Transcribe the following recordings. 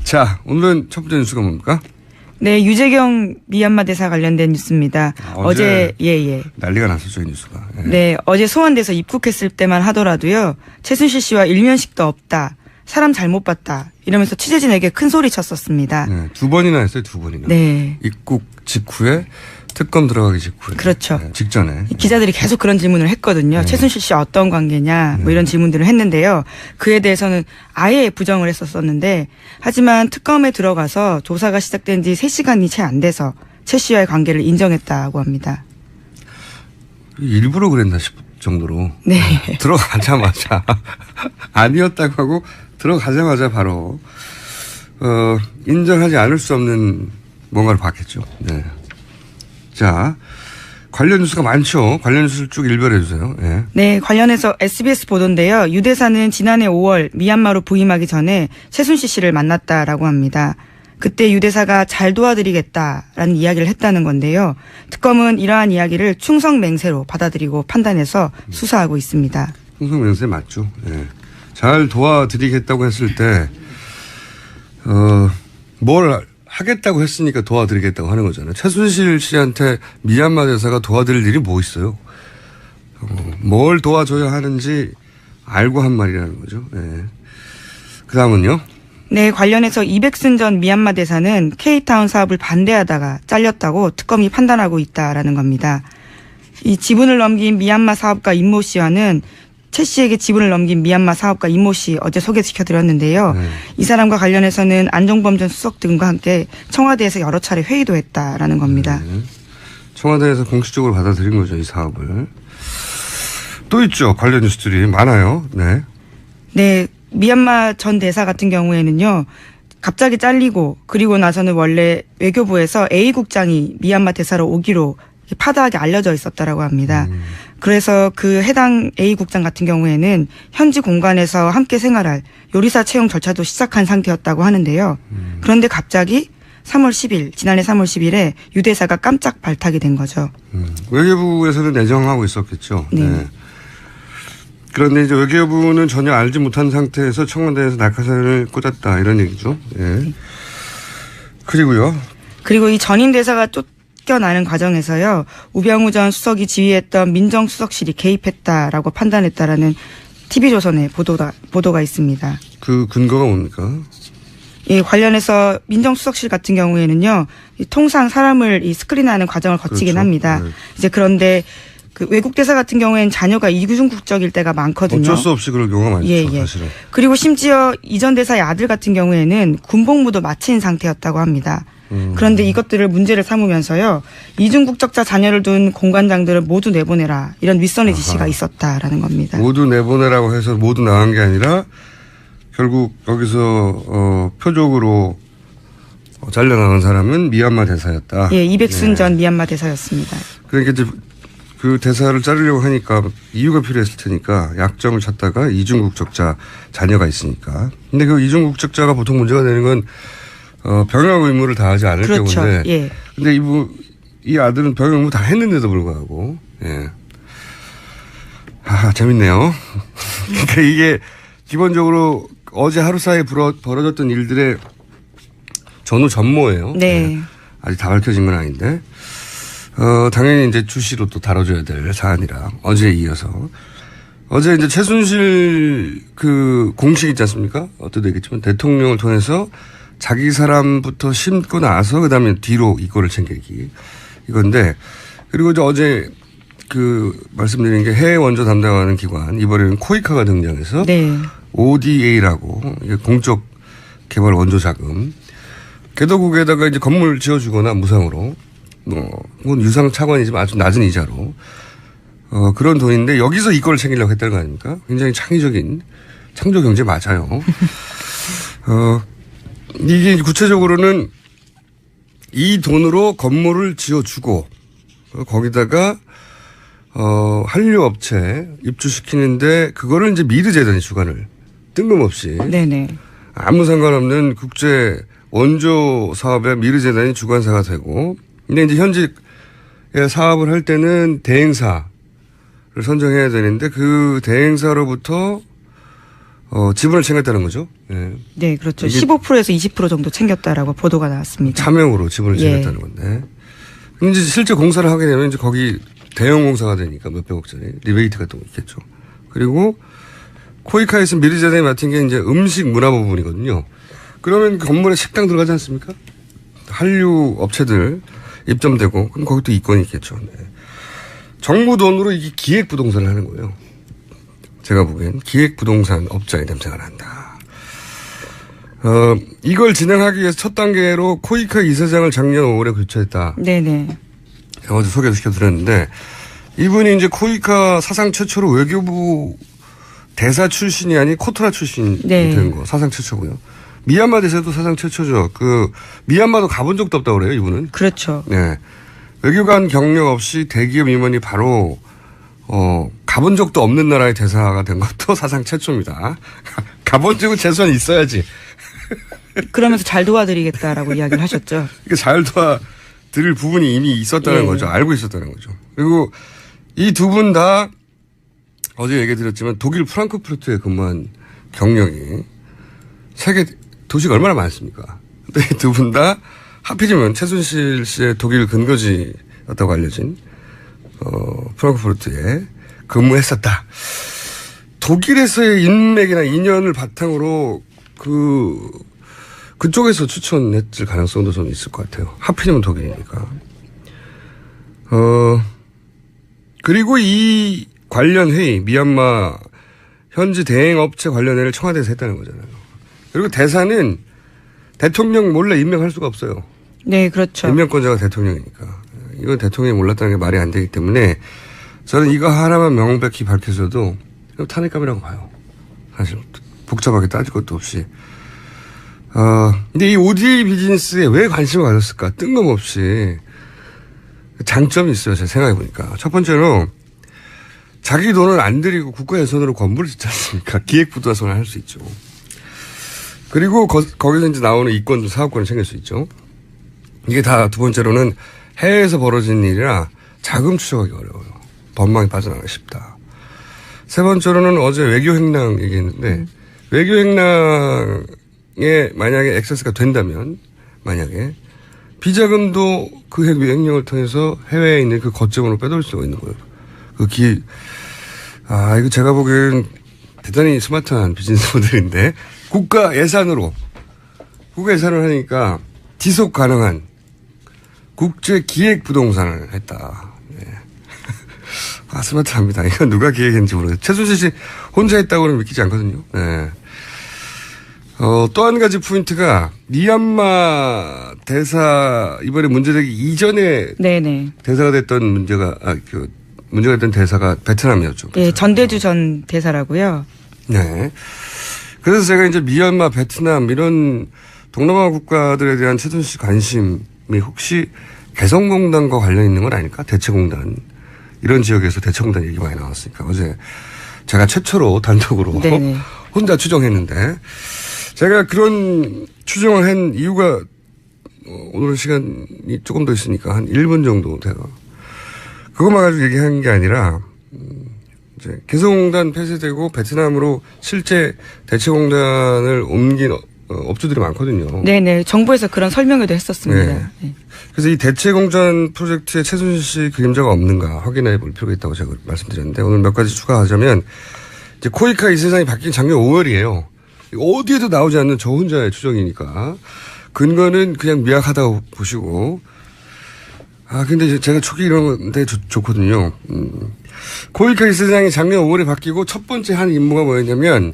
자, 오늘은 첫 번째 뉴스가 뭡니까? 네, 유재경 미얀마 대사 관련된 뉴스입니다. 어제 난리가 났었죠, 이 뉴스가. 예. 네, 어제 소환돼서 입국했을 때만 하더라도요. 최순실 씨와 일면식도 없다. 사람 잘못 봤다. 이러면서 취재진에게 큰 소리 쳤었습니다. 네, 2번이나 했어요, 2번이나. 네. 입국 직후에 특검 들어가기 직후에. 그렇죠. 네, 직전에. 기자들이 계속 그런 질문을 했거든요. 네. 최순실 씨 어떤 관계냐 뭐 이런 질문들을 했는데요. 그에 대해서는 아예 부정을 했었었는데 하지만 특검에 들어가서 조사가 시작된 지 3시간이 채 안 돼서 최 씨와의 관계를 인정했다고 합니다. 일부러 그랬나 싶을 정도로. 네. 들어가자마자 아니었다고 하고 들어가자마자 바로 인정하지 않을 수 없는 뭔가를 봤겠죠. 네. 자, 관련 뉴스가 많죠. 관련 뉴스를 쭉 일별해 주세요. 네. 네, 관련해서 SBS 보도인데요. 유 대사는 지난해 5월 미얀마로 부임하기 전에 최순실 씨를 만났다라고 합니다. 그때 유 대사가 잘 도와드리겠다라는 이야기를 했다는 건데요. 특검은 이러한 이야기를 충성맹세로 받아들이고 판단해서 수사하고 있습니다. 충성맹세 맞죠. 네. 잘 도와드리겠다고 했을 때 뭘 하겠다고 했으니까 도와드리겠다고 하는 거잖아요. 최순실 씨한테 미얀마 대사가 도와드릴 일이 뭐 있어요. 뭘 도와줘야 하는지 알고 한 말이라는 거죠. 네. 그 다음은요. 네, 관련해서 이백순 전 미얀마 대사는 K타운 사업을 반대하다가 잘렸다고 특검이 판단하고 있다라는 겁니다. 이 지분을 넘긴 미얀마 사업가 임모 씨와는 최 씨에게 지분을 넘긴 미얀마 사업가 임모 씨 어제 소개시켜드렸는데요. 네. 이 사람과 관련해서는 안종범 전 수석 등과 함께 청와대에서 여러 차례 회의도 했다라는 겁니다. 네. 청와대에서 공식적으로 받아들인 거죠, 이 사업을. 또 있죠, 관련 뉴스들이 많아요. 네. 네, 미얀마 전 대사 같은 경우에는요. 갑자기 잘리고 그리고 나서는 원래 외교부에서 A 국장이 미얀마 대사로 오기로 파다하게 알려져 있었다라고 합니다. 그래서 그 해당 A 국장 같은 경우에는 현지 공간에서 함께 생활할 요리사 채용 절차도 시작한 상태였다고 하는데요. 그런데 갑자기 3월 10일, 지난해 3월 10일에 유 대사가 깜짝 발탁이 된 거죠. 외교부에서는 내정하고 있었겠죠. 네. 네. 그런데 이제 외교부는 전혀 알지 못한 상태에서 청와대에서 낙하산을 꽂았다 이런 얘기죠. 예. 그리고요. 그리고 이 전임 대사가 쫓겨나는 과정에서요. 우병우 전 수석이 지휘했던 민정수석실이 개입했다라고 판단했다라는 TV조선의 보도가 있습니다. 그 근거가 뭡니까? 예, 관련해서 민정수석실 같은 경우에는요. 이 통상 사람을 이 스크린하는 과정을 거치긴 그렇죠. 합니다. 네. 이제 그런데 그 외국 대사 같은 경우에는 자녀가 이중 국적일 때가 많거든요. 어쩔 수 없이 그럴 경우가 많죠. 예. 사실은. 그리고 심지어 이전 대사의 아들 같은 경우에는 군복무도 마친 상태였다고 합니다. 그런데 이것들을 문제를 삼으면서요. 이중 국적자 자녀를 둔 공관장들은 모두 내보내라. 이런 윗선의 지시가 있었다라는 겁니다. 모두 내보내라고 해서 모두 나간 게 아니라 결국 거기서 표적으로 잘려나간 사람은 미얀마 대사였다. 예, 이백순 네. 전 미얀마 대사였습니다. 그러니까 이제 그 대사를 자르려고 하니까 이유가 필요했을 테니까 약점을 찾다가 이중국적자 자녀가 있으니까. 근데 그 이중국적자가 보통 문제가 되는 건 병역 의무를 다하지 않을 그렇죠. 경우인데. 예. 근데 이 아들은 병역 의무 다 했는데도 불구하고. 예. 재밌네요. 그러니까 이게 기본적으로 어제 하루 사이에 벌어졌던 일들의 전후전모예요. 네. 예. 아직 다 밝혀진 건 아닌데. 당연히 이제 주시로 또 다뤄줘야 될 사안이라 어제에 이어서. 어제 이제 최순실 그 공식 있지 않습니까? 어때도 얘기했지만 대통령을 통해서 자기 사람부터 심고 나서 그 다음에 뒤로 이권을 챙기기. 이건데 그리고 이제 어제 그 말씀드린 게 해외 원조 담당하는 기관 이번에는 코이카가 등장해서 네. ODA라고 공적 개발 원조 자금 개도국에다가 이제 건물 지어주거나 무상으로 그건 유상 차관이지만 아주 낮은 이자로 그런 돈인데 여기서 이권을 챙기려고 했다는 거 아닙니까? 굉장히 창의적인 창조 경제 맞아요. 이게 구체적으로는 이 돈으로 건물을 지어주고 거기다가 한류 업체 입주시키는데 그거를 이제 미르재단이 주관을 뜬금없이 네네. 아무 상관없는 국제 원조 사업에 미르재단이 주관사가 되고 근데 이제 현직 사업을 할 때는 대행사를 선정해야 되는데 그 대행사로부터 지분을 챙겼다는 거죠. 네. 네, 그렇죠. 15%에서 20% 정도 챙겼다라고 보도가 나왔습니다. 차명으로 지분을 챙겼다는 건데. 이제 실제 공사를 하게 되면 이제 거기 대형 공사가 되니까 몇백억짜리 리베이트가 또 있겠죠. 그리고 코이카에서 미르재단이 맡은 게 이제 음식 문화 부분이거든요. 그러면 건물에 식당 들어가지 않습니까? 한류 업체들 입점되고 그럼 거기 또 이권이 있겠죠. 네. 정부 돈으로 이게 기획부동산을 하는 거예요. 제가 보기엔 기획부동산 업자의 냄새가 난다. 이걸 진행하기 위해서 첫 단계로 코이카 이사장을 작년 5월에 교체했다. 네네. 제가 어제 소개도 시켜드렸는데 이분이 이제 코이카 사상 최초로 외교부 대사 출신이 아닌 코토라 출신이 된 거. 사상 최초고요. 미얀마 대사도 사상 최초죠. 미얀마도 가본 적도 없다고 그래요, 이분은. 그렇죠. 네. 외교관 경력 없이 대기업 임원이 바로, 가본 적도 없는 나라의 대사가 된 것도 사상 최초입니다. 가본 적은 최소한 있어야지. 그러면서 잘 도와드리겠다라고 이야기를 하셨죠. 그러니까 잘 도와드릴 부분이 이미 있었다는 거죠. 알고 있었다는 거죠. 그리고 이 두 분 다 어제 얘기 드렸지만 독일 프랑크푸르트에 근무한 경력이 세계 도시가 얼마나 많습니까? 근데 두 분 다 하필이면 최순실 씨의 독일 근거지였다고 알려진 프랑크푸르트에 근무했었다. 독일에서의 인맥이나 인연을 바탕으로 그쪽에서 추천했을 가능성도 좀 있을 것 같아요. 하필이면 독일이니까. 그리고 이 관련 회의, 미얀마 현지 대행업체 관련 회의를 청와대에서 했다는 거잖아요. 그리고 대사는 대통령 몰래 임명할 수가 없어요. 네, 그렇죠. 임명권자가 대통령이니까. 이건 대통령이 몰랐다는 게 말이 안 되기 때문에 저는 이거 하나만 명백히 밝혀서도 탄핵감이라고 봐요. 사실 복잡하게 따질 것도 없이. 근데 이 ODA 비즈니스에 왜 관심을 가졌을까? 뜬금없이. 장점이 있어요. 제가 생각해보니까. 첫 번째로 자기 돈을 안 들이고 국가 예산으로 건물을 짓지 않습니까? 기획부동산을 할 수 있죠. 그리고 거기서 이제 나오는 이권도 사업권을 챙길 수 있죠. 이게 다 두 번째로는 해외에서 벌어진 일이라 자금 추적하기 어려워요. 법망이 빠져나가기 쉽다. 세 번째로는 어제 외교행랑 얘기했는데 외교행랑에 만약에 액세스가 된다면 만약에 비자금도 그 행령을 통해서 해외에 있는 그 거점으로 빼돌릴 수가 있는 거예요. 이거 제가 보기엔 대단히 스마트한 비즈니스 모델인데 국가 예산으로 하니까 지속 가능한 국제 기획 부동산을 했다. 네. 스마트합니다. 이건 누가 기획했는지 모르겠어요. 최순실 씨 혼자 했다고는 믿기지 않거든요. 네. 또 한 가지 포인트가 미얀마 대사 이번에 문제되기 이전에 네네. 대사가 됐던 문제가 됐던 대사가 베트남이었죠. 네, 전대주 전 대사라고요. 네. 그래서 제가 이제 미얀마, 베트남 이런 동남아 국가들에 대한 최순실 관심이 혹시 개성공단과 관련 있는 건 아닐까? 대체공단. 이런 지역에서 대체공단 얘기 많이 나왔으니까 어제 제가 최초로 단독으로 네네. 혼자 추정했는데 제가 그런 추정을 한 이유가 오늘 시간이 조금 더 있으니까 한 1분 정도 제가 그것만 가지고 얘기한 게 아니라 이제 개성공단 폐쇄되고 베트남으로 실제 대체공단을 옮긴 업주들이 많거든요. 네네. 정부에서 그런 설명회도 했었습니다. 네. 네. 그래서 이 대체공단 프로젝트에 최순실 씨 그림자가 없는가 확인해 볼 필요가 있다고 제가 말씀드렸는데 오늘 몇 가지 추가하자면 이제 코이카 이사장이 바뀐 작년 5월이에요. 어디에도 나오지 않는 저 혼자의 추정이니까 근거는 그냥 미약하다고 보시고 근데 제가 초기 이런 데 좋거든요. 코이카 이사장이 작년 5월에 바뀌고 첫 번째 한 임무가 뭐였냐면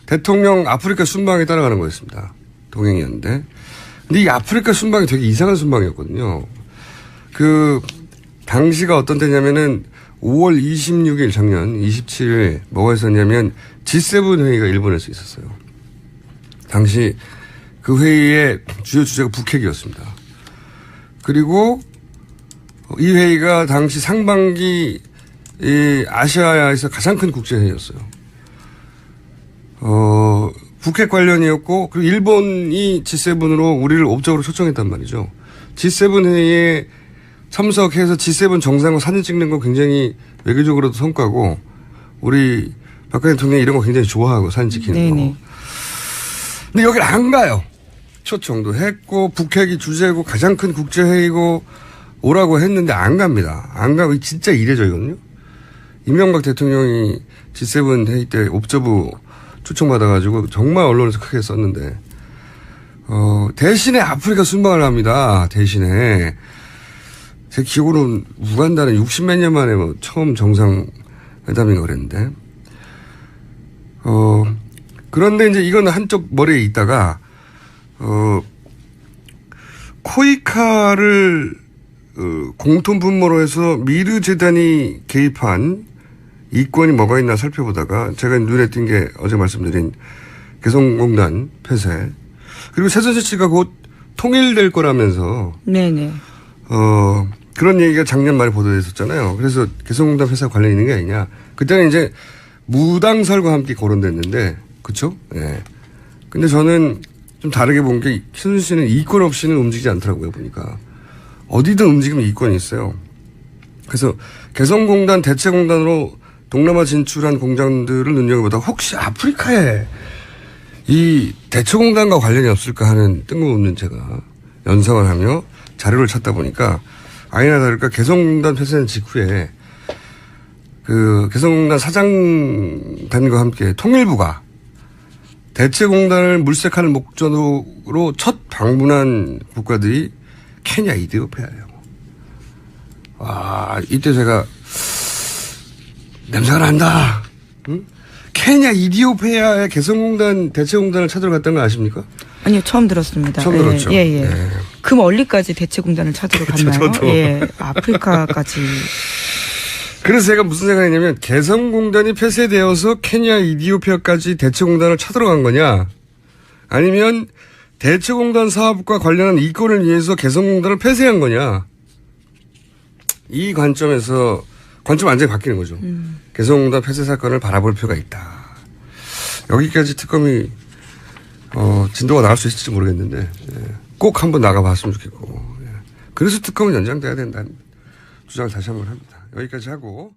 대통령 아프리카 순방에 따라가는 거였습니다. 동행이었는데. 근데 이 아프리카 순방이 되게 이상한 순방이었거든요. 당시가 어떤 때냐면은 5월 26일 작년 27일 뭐가 있었냐면 G7 회의가 일본에서 있었어요. 당시 그 회의의 주요 주제가 북핵이었습니다. 그리고 이 회의가 당시 상반기 아시아에서 가장 큰 국제회의였어요. 북핵 관련이었고, 그리고 일본이 G7으로 우리를 옵적으로 초청했단 말이죠. G7 회의에 참석해서 G7 정상과 사진 찍는 건 굉장히 외교적으로도 성과고, 우리 박근혜 대통령이 이런 거 굉장히 좋아하고 사진 찍히는 네네. 거. 근데 여기를 안 가요. 초청도 했고 북핵이 주제고 가장 큰 국제회의고 오라고 했는데 안 갑니다. 안 가고 진짜 이례적이거든요. 이명박 대통령이 G7 회의 때 옵저브 초청받아가지고 정말 언론에서 크게 썼는데 대신에 아프리카 순방을 합니다. 대신에 제 기억으로는 우간다는 60몇 년 만에 뭐 처음 정상회담인가 그랬는데 그런데 이제 이건 한쪽 머리에 있다가 코이카를 공통 분모로 해서 미르 재단이 개입한 이권이 뭐가 있나 살펴보다가 제가 눈에 띈 게 어제 말씀드린 개성공단 폐쇄 그리고 최순실 씨가 곧 통일될 거라면서 네네. 그런 얘기가 작년 말에 보도됐었잖아요. 그래서 개성공단 폐쇄와 관련이 있는 게 아니냐. 그때는 이제 무당설과 함께 거론됐는데 그렇죠? 예. 근데 저는 좀 다르게 본 게 최순실 씨는 이권 없이는 움직이지 않더라고요. 보니까 어디든 움직이면 이권이 있어요. 그래서 개성공단 대체공단으로 동남아 진출한 공장들을 눈여겨보다 혹시 아프리카에 이 대체공단과 관련이 없을까 하는 뜬금없는 제가 연상을 하며 자료를 찾다 보니까 아니나 다를까 개성공단 폐쇄 직후에 그 개성공단 사장단과 함께 통일부가 대체공단을 물색하는 목적으로 첫 방문한 국가들이 케냐, 이디오피아예요. 와, 이때 제가 냄새가 난다. 응? 케냐, 이디오피아의 개성공단, 대체공단을 찾으러 갔다는 거 아십니까? 아니요, 처음 들었습니다. 처음 들었죠. 예, 예. 네. 그 멀리까지 대체공단을 찾으러 갔나요? 저도. 예, 아프리카까지. 그래서 제가 무슨 생각이냐면 개성공단이 폐쇄되어서 케냐, 이디오피아까지 대체공단을 찾으러 간 거냐 아니면 대체공단 사업과 관련한 이권을 위해서 개성공단을 폐쇄한 거냐 이 관점에서 관점 완전히 바뀌는 거죠. 개성공단 폐쇄 사건을 바라볼 필요가 있다. 여기까지 특검이 진도가 나갈 수 있을지 모르겠는데 꼭 한번 나가봤으면 좋겠고 그래서 특검은 연장돼야 된다는 주장을 다시 한번 합니다. 여기까지 하고